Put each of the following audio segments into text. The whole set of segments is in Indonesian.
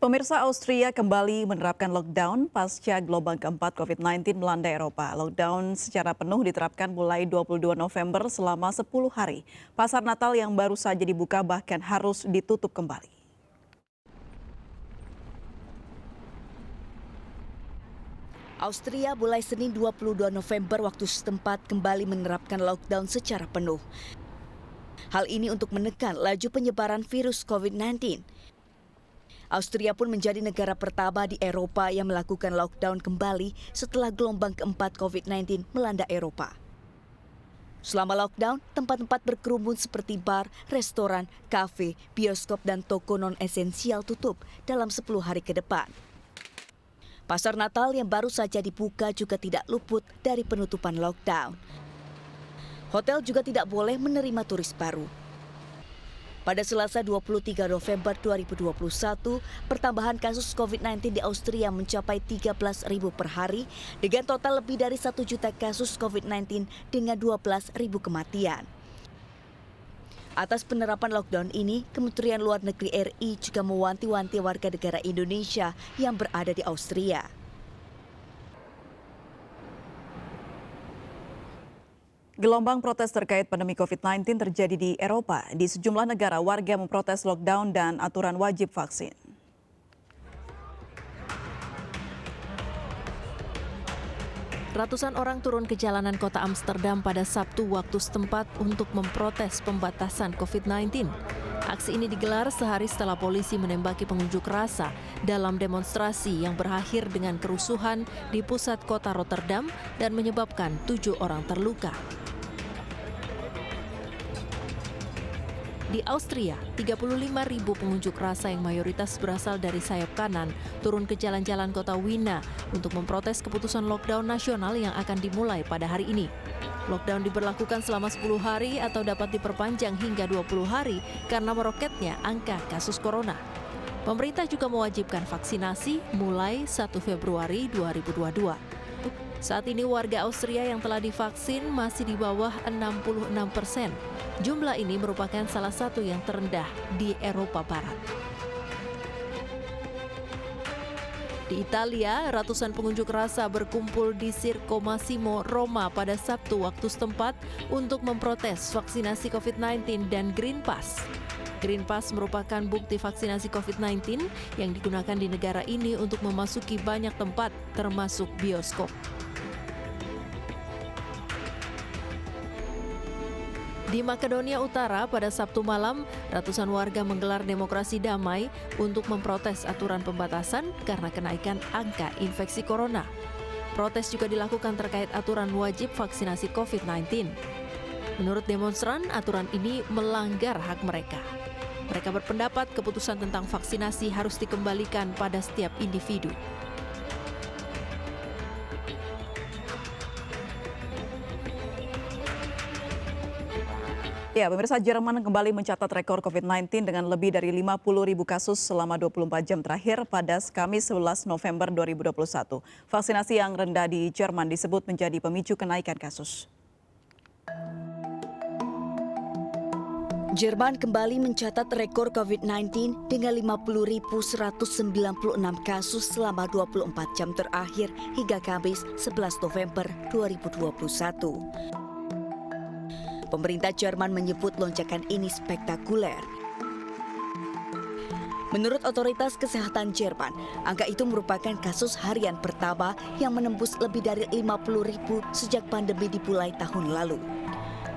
Pemirsa, Austria kembali menerapkan lockdown pasca gelombang keempat COVID-19 melanda Eropa. Lockdown secara penuh diterapkan mulai 22 November selama 10 hari. Pasar Natal yang baru saja dibuka bahkan harus ditutup kembali. Austria mulai Senin 22 November waktu setempat kembali menerapkan lockdown secara penuh. Hal ini untuk menekan laju penyebaran virus COVID-19. Austria pun menjadi negara pertama di Eropa yang melakukan lockdown kembali setelah gelombang keempat COVID-19 melanda Eropa. Selama lockdown, tempat-tempat berkerumun seperti bar, restoran, kafe, bioskop, dan toko non-esensial tutup dalam 10 hari ke depan. Pasar Natal yang baru saja dibuka juga tidak luput dari penutupan lockdown. Hotel juga tidak boleh menerima turis baru. Pada Selasa 23 November 2021, pertambahan kasus COVID-19 di Austria mencapai 13.000 per hari dengan total lebih dari 1 juta kasus COVID-19 dengan 12.000 kematian. Atas penerapan lockdown ini, Kementerian Luar Negeri RI juga mewanti-wanti warga negara Indonesia yang berada di Austria. Gelombang protes terkait pandemi COVID-19 terjadi di Eropa. Di sejumlah negara, warga memprotes lockdown dan aturan wajib vaksin. Ratusan orang turun ke jalanan kota Amsterdam pada Sabtu waktu setempat untuk memprotes pembatasan COVID-19. Aksi ini digelar sehari setelah polisi menembaki pengunjuk rasa dalam demonstrasi yang berakhir dengan kerusuhan di pusat kota Rotterdam dan menyebabkan 7 orang terluka. Di Austria, 35.000 pengunjuk rasa yang mayoritas berasal dari sayap kanan turun ke jalan-jalan kota Wina untuk memprotes keputusan lockdown nasional yang akan dimulai pada hari ini. Lockdown diberlakukan selama 10 hari atau dapat diperpanjang hingga 20 hari karena meroketnya angka kasus corona. Pemerintah juga mewajibkan vaksinasi mulai 1 Februari 2022. Saat ini warga Austria yang telah divaksin masih di bawah 66%. Jumlah ini merupakan salah satu yang terendah di Eropa Barat. Di Italia, ratusan pengunjuk rasa berkumpul di Circo Massimo, Roma pada Sabtu waktu setempat untuk memprotes vaksinasi COVID-19 dan Green Pass. Green Pass merupakan bukti vaksinasi COVID-19 yang digunakan di negara ini untuk memasuki banyak tempat, termasuk bioskop. Di Makedonia Utara pada Sabtu malam, ratusan warga menggelar demonstrasi damai untuk memprotes aturan pembatasan karena kenaikan angka infeksi corona. Protes juga dilakukan terkait aturan wajib vaksinasi COVID-19. Menurut demonstran, aturan ini melanggar hak mereka. Mereka berpendapat keputusan tentang vaksinasi harus dikembalikan pada setiap individu. Ya, pemirsa, Jerman kembali mencatat rekor COVID-19 dengan lebih dari 50.000 kasus selama 24 jam terakhir pada Kamis 11 November 2021. Vaksinasi yang rendah di Jerman disebut menjadi pemicu kenaikan kasus. Jerman kembali mencatat rekor COVID-19 dengan 50.196 kasus selama 24 jam terakhir hingga Kamis 11 November 2021. Pemerintah Jerman menyebut lonjakan ini spektakuler. Menurut otoritas kesehatan Jerman, angka itu merupakan kasus harian pertama yang menembus lebih dari 50.000 sejak pandemi dimulai tahun lalu.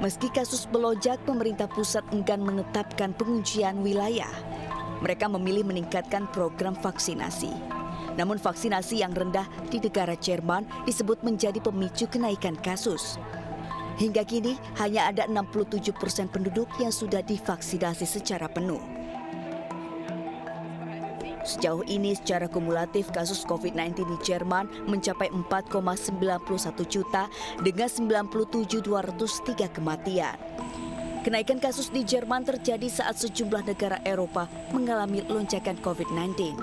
Meski kasus melonjak, pemerintah pusat enggan menetapkan penguncian wilayah. Mereka memilih meningkatkan program vaksinasi. Namun vaksinasi yang rendah di negara Jerman disebut menjadi pemicu kenaikan kasus. Hingga kini hanya ada 67% penduduk yang sudah divaksinasi secara penuh. Sejauh ini secara kumulatif kasus COVID-19 di Jerman mencapai 4,91 juta dengan 97.203 kematian. Kenaikan kasus di Jerman terjadi saat sejumlah negara Eropa mengalami lonjakan COVID-19.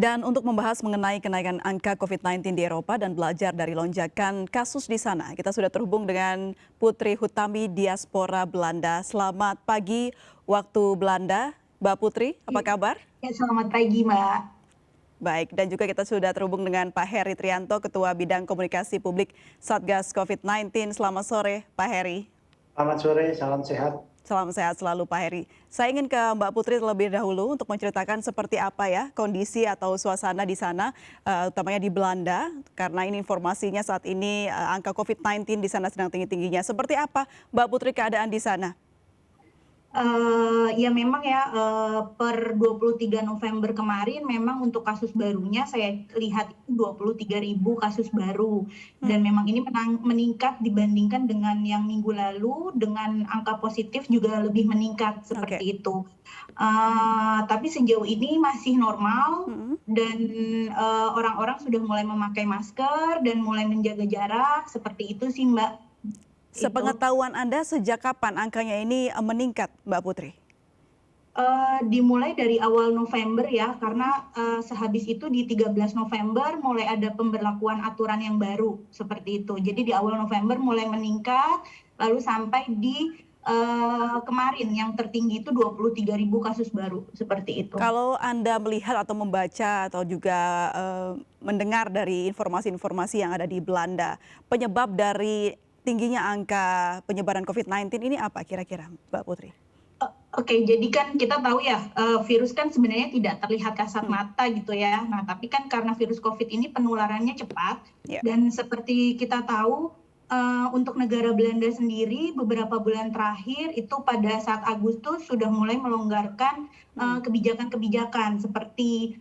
Dan untuk membahas mengenai kenaikan angka COVID-19 di Eropa dan belajar dari lonjakan kasus di sana, kita sudah terhubung dengan Putri Hutami Diaspora Belanda. Selamat pagi waktu Belanda, Mbak Putri, apa kabar? Ya, selamat pagi, Mbak. Baik, dan juga kita sudah terhubung dengan Pak Heri Trianto, Ketua Bidang Komunikasi Publik Satgas COVID-19. Selamat sore, Pak Heri. Selamat sore, salam sehat. Salam sehat selalu Pak Heri. Saya ingin ke Mbak Putri terlebih dahulu untuk menceritakan seperti apa ya kondisi atau suasana di sana, utamanya di Belanda, karena ini informasinya saat ini angka COVID-19 di sana sedang tinggi-tingginya. Seperti apa Mbak Putri keadaan di sana? Ya memang ya, per 23 November kemarin memang untuk kasus barunya saya lihat itu 23.000 kasus baru. Dan memang ini meningkat dibandingkan dengan yang minggu lalu, dengan angka positif juga lebih meningkat seperti itu. Tapi sejauh ini masih normal dan orang-orang sudah mulai memakai masker dan mulai menjaga jarak, seperti itu sih Mbak. Sepengetahuan Anda sejak kapan angkanya ini meningkat, Mbak Putri? Dimulai dari awal November ya, karena sehabis itu di 13 November mulai ada pemberlakuan aturan yang baru seperti itu. Jadi di awal November mulai meningkat, lalu sampai di kemarin yang tertinggi itu 23.000 kasus baru seperti itu. Kalau Anda melihat atau membaca atau juga mendengar dari informasi-informasi yang ada di Belanda, penyebab dari tingginya angka penyebaran COVID-19 ini apa kira-kira, Mbak Putri? Oke, jadi kan kita tahu ya, virus kan sebenarnya tidak terlihat kasat mata gitu ya. Nah, tapi kan karena virus COVID ini penularannya cepat, dan seperti kita tahu, untuk negara Belanda sendiri beberapa bulan terakhir itu pada saat Agustus sudah mulai melonggarkan kebijakan-kebijakan seperti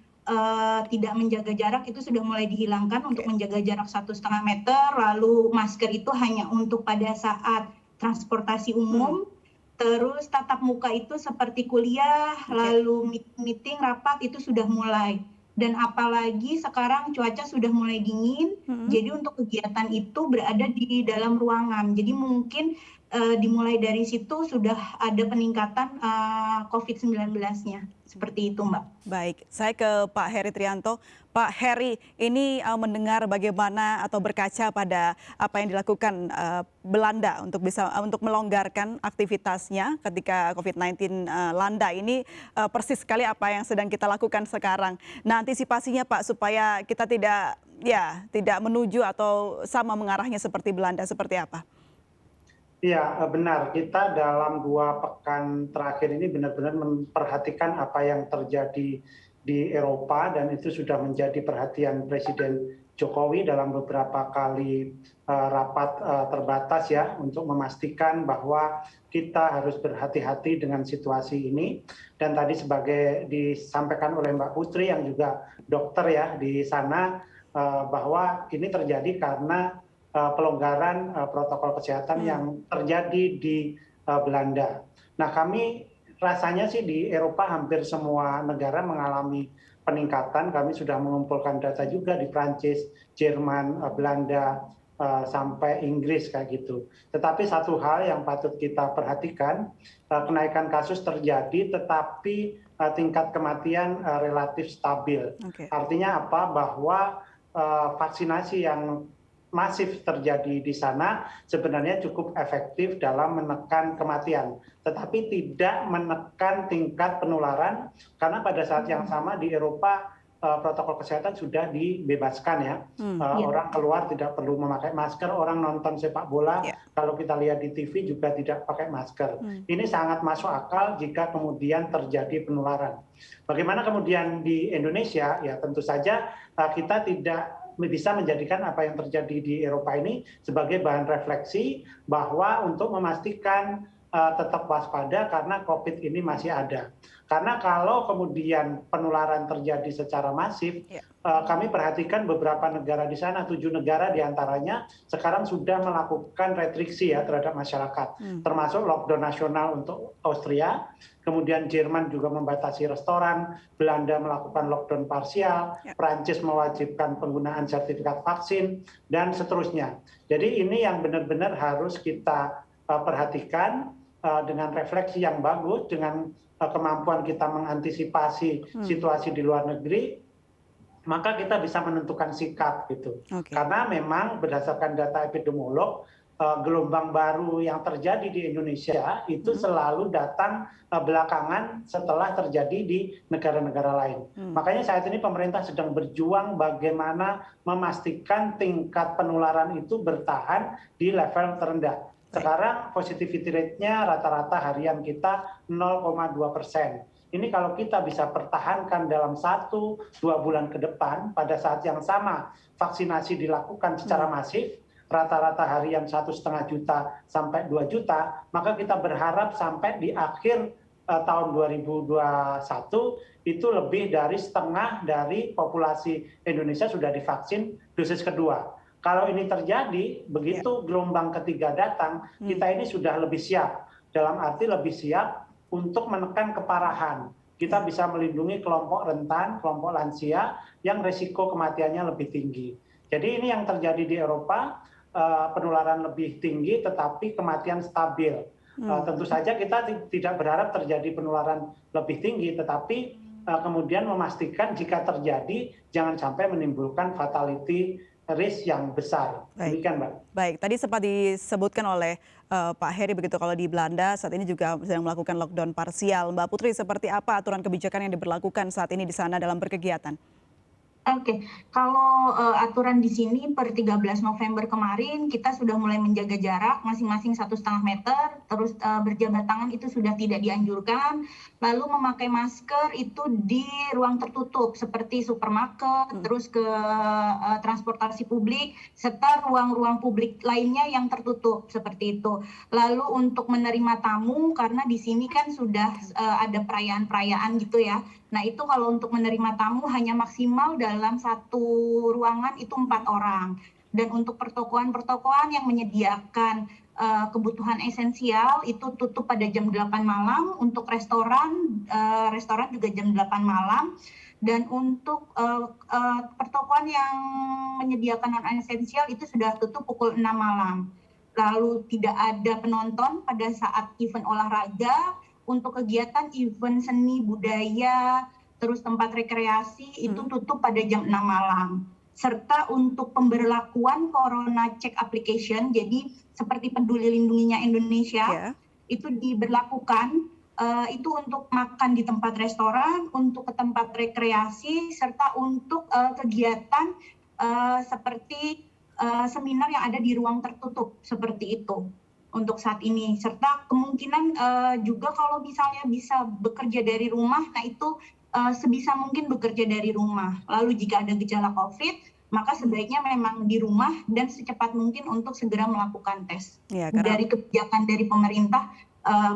tidak menjaga jarak itu sudah mulai dihilangkan untuk menjaga jarak 1,5 meter, lalu masker itu hanya untuk pada saat transportasi umum, terus tatap muka itu seperti kuliah, lalu meeting, rapat itu sudah mulai. Dan apalagi sekarang cuaca sudah mulai dingin, jadi untuk kegiatan itu berada di dalam ruangan. Jadi mungkin dimulai dari situ sudah ada peningkatan COVID-19-nya. Seperti itu, Mbak. Baik, saya ke Pak Heri Trianto. Pak Heri, ini mendengar bagaimana atau berkaca pada apa yang dilakukan Belanda untuk melonggarkan aktivitasnya ketika COVID-19 landa ini, persis sekali apa yang sedang kita lakukan sekarang. Nah, antisipasinya Pak supaya kita tidak menuju atau sama mengarahnya seperti Belanda, seperti apa? Iya, benar. Kita dalam 2 pekan terakhir ini benar-benar memperhatikan apa yang terjadi di Eropa, dan itu sudah menjadi perhatian Presiden Jokowi dalam beberapa kali rapat terbatas ya, untuk memastikan bahwa kita harus berhati-hati dengan situasi ini. Dan tadi sebagai disampaikan oleh Mbak Putri yang juga dokter ya di sana, bahwa ini terjadi karena pelonggaran protokol kesehatan yang terjadi di Belanda. Nah, kami rasanya sih di Eropa hampir semua negara mengalami peningkatan. Kami sudah mengumpulkan data juga di Prancis, Jerman, Belanda, sampai Inggris kayak gitu. Tetapi satu hal yang patut kita perhatikan, kenaikan kasus terjadi tetapi tingkat kematian relatif stabil. Artinya apa? Bahwa vaksinasi yang masif terjadi di sana sebenarnya cukup efektif dalam menekan kematian, tetapi tidak menekan tingkat penularan, karena pada saat yang sama di Eropa protokol kesehatan sudah dibebaskan ya. Orang keluar tidak perlu memakai masker, orang nonton sepak bola kalau kita lihat di TV juga tidak pakai masker. Ini sangat masuk akal jika kemudian terjadi penularan. Bagaimana kemudian di Indonesia? Ya tentu saja kita tidak bisa menjadikan apa yang terjadi di Eropa ini sebagai bahan refleksi, bahwa untuk memastikan tetap waspada karena COVID ini masih ada. Karena kalau kemudian penularan terjadi secara masif, kami perhatikan beberapa negara di sana, 7 negara diantaranya sekarang sudah melakukan restriksi ya terhadap masyarakat, termasuk lockdown nasional untuk Austria, kemudian Jerman juga membatasi restoran, Belanda melakukan lockdown parsial, Prancis mewajibkan penggunaan sertifikat vaksin, dan seterusnya. Jadi ini yang benar-benar harus kita perhatikan dengan refleksi yang bagus, dengan kemampuan kita mengantisipasi situasi di luar negeri, maka kita bisa menentukan sikap gitu. Karena memang berdasarkan data epidemiolog, gelombang baru yang terjadi di Indonesia itu selalu datang belakangan setelah terjadi di negara-negara lain. Makanya saat ini pemerintah sedang berjuang bagaimana memastikan tingkat penularan itu bertahan di level terendah. Sekarang positivity rate-nya rata-rata harian kita 0,2%. Ini kalau kita bisa pertahankan dalam 1-2 bulan ke depan, pada saat yang sama vaksinasi dilakukan secara masif, rata-rata harian 1,5 juta sampai 2 juta, maka kita berharap sampai di akhir tahun 2021 itu lebih dari setengah dari populasi Indonesia sudah divaksin dosis kedua. Kalau ini terjadi, begitu gelombang ketiga datang, kita ini sudah lebih siap. Dalam arti lebih siap untuk menekan keparahan. Kita bisa melindungi kelompok rentan, kelompok lansia yang risiko kematiannya lebih tinggi. Jadi ini yang terjadi di Eropa, penularan lebih tinggi tetapi kematian stabil. Tentu saja kita tidak berharap terjadi penularan lebih tinggi, tetapi kemudian memastikan jika terjadi jangan sampai menimbulkan fatality risk yang besar. Demikian, Mbak. Baik, tadi sempat disebutkan oleh Pak Heri begitu kalau di Belanda saat ini juga sedang melakukan lockdown parsial. Mbak Putri, seperti apa aturan kebijakan yang diberlakukan saat ini di sana dalam berkegiatan? Oke, kalau aturan di sini per 13 November kemarin kita sudah mulai menjaga jarak masing-masing 1,5 meter, terus berjabat tangan itu sudah tidak dianjurkan, lalu memakai masker itu di ruang tertutup seperti supermarket, terus ke transportasi publik, serta ruang-ruang publik lainnya yang tertutup seperti itu. Lalu untuk menerima tamu, karena di sini kan sudah ada perayaan-perayaan gitu ya. Nah itu kalau untuk menerima tamu hanya maksimal dalam satu ruangan itu 4 orang. Dan untuk pertokoan-pertokoan yang menyediakan kebutuhan esensial itu tutup pada jam 8 malam. Untuk restoran juga jam 8 malam. Dan untuk pertokoan yang menyediakan non-esensial itu sudah tutup pukul 6 malam. Lalu tidak ada penonton pada saat event olahraga. Untuk kegiatan event seni budaya, terus tempat rekreasi itu tutup pada jam 6 malam. Serta untuk pemberlakuan Corona Check Application, jadi seperti Peduli Lindunginya Indonesia, itu diberlakukan itu untuk makan di tempat restoran, untuk ke tempat rekreasi, serta untuk kegiatan seperti seminar yang ada di ruang tertutup, seperti itu. Untuk saat ini, serta kemungkinan juga kalau misalnya bisa bekerja dari rumah, nah itu sebisa mungkin bekerja dari rumah. Lalu jika ada gejala COVID, maka sebaiknya memang di rumah dan secepat mungkin untuk segera melakukan tes. Ya, dari kebijakan dari pemerintah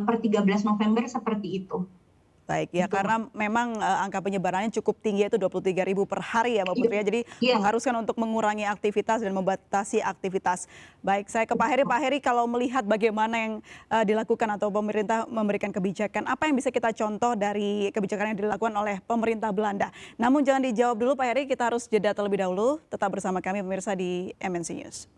per 13 November seperti itu. Baik, ya karena memang angka penyebarannya cukup tinggi, yaitu 23.000 per hari ya Mbak Putri ya. Jadi mengharuskan untuk mengurangi aktivitas dan membatasi aktivitas. Baik, saya ke Pak Heri. Pak Heri, kalau melihat bagaimana yang dilakukan atau pemerintah memberikan kebijakan, apa yang bisa kita contoh dari kebijakan yang dilakukan oleh pemerintah Belanda? Namun jangan dijawab dulu Pak Heri, kita harus jeda terlebih dahulu. Tetap bersama kami pemirsa di MNC News.